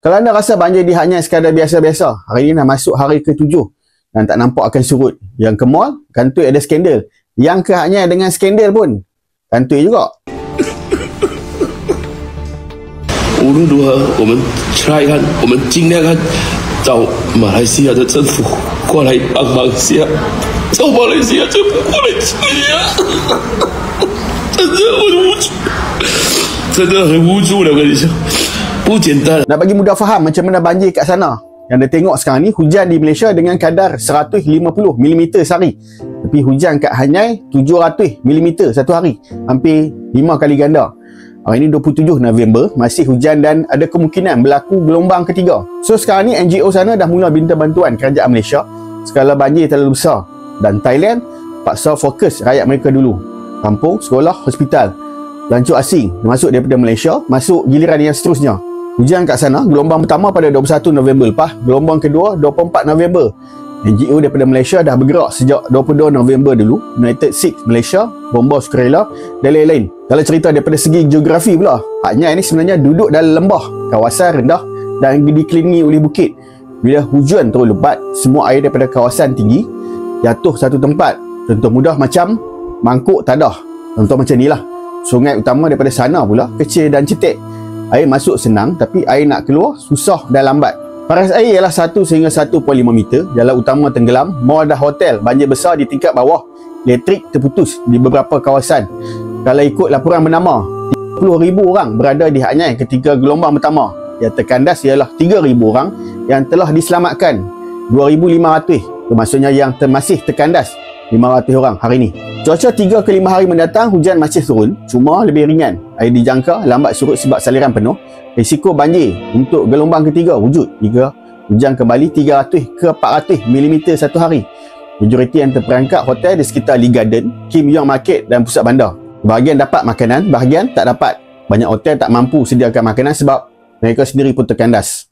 Kalau anda rasa banjir di Hanyai sekadar biasa-biasa, hari ini dah masuk hari ke-7 dan tak nampak akan surut. Yang ke mall, kantoi ada skandal. Yang ke Hanyai dengan skandal pun, kantoi juga. 无论如何，我们 try 看，我们尽量看，找马来西亚的政府过来帮忙一下，找马来西亚政府过来支援，真的很无助，真的很无助了，我跟你讲，不简单。 Nak bagi mudah faham macam mana banjir kat sana. Yang anda tengok sekarang ni, hujan di Malaysia dengan kadar 150mm sehari. Tapi hujan kat Hanyai 700mm satu hari. Hampir 5 kali ganda. Hari ini 27 November, masih hujan dan ada kemungkinan berlaku gelombang ketiga. So sekarang ni NGO sana dah mula minta bantuan kerajaan Malaysia. Skala banjir terlalu besar. Dan Thailand paksa fokus rakyat mereka dulu. Kampung, sekolah, hospital. Pelancong asing masuk daripada Malaysia, masuk giliran yang seterusnya. Hujan kat sana, gelombang pertama pada 21 November lepas, gelombang kedua 24 November. NGO daripada Malaysia dah bergerak sejak 22 November dulu. United Six Malaysia, Bomba Sukarela dan lain-lain. Kalau cerita daripada segi geografi pula, Hanyai ni sebenarnya duduk dalam lembah, kawasan rendah dan dikelilingi oleh bukit. Bila hujan terlalu lebat, semua air daripada kawasan tinggi jatuh satu tempat. Contoh mudah macam mangkuk tadah. Contoh macam ni lah. Sungai utama daripada sana pula kecil dan cetek. Air masuk senang tapi air nak keluar susah dan lambat. Paras air ialah 1 sehingga 1.5 meter. Jalan utama tenggelam, mall dan hotel banjir besar di tingkat bawah. Elektrik terputus di beberapa kawasan. Kalau ikut laporan bernama, 30,000 orang berada di Hanyai ketika gelombang pertama. Yang terkandas ialah 3,000 orang yang telah diselamatkan. 2,500 maksudnya yang masih terkandas 500 orang hari ini. Cuaca 3 ke 5 hari mendatang hujan masih turun, cuma lebih ringan. Air dijangka lambat surut sebab saliran penuh. Risiko banjir untuk gelombang ketiga wujud jika hujan kembali 300 ke 400mm satu hari. Majoriti yang terperangkap hotel di sekitar Lee Garden, Kim Yong Market dan pusat bandar. Bahagian dapat makanan, bahagian tak dapat. Banyak hotel tak mampu sediakan makanan sebab mereka sendiri pun terkandas.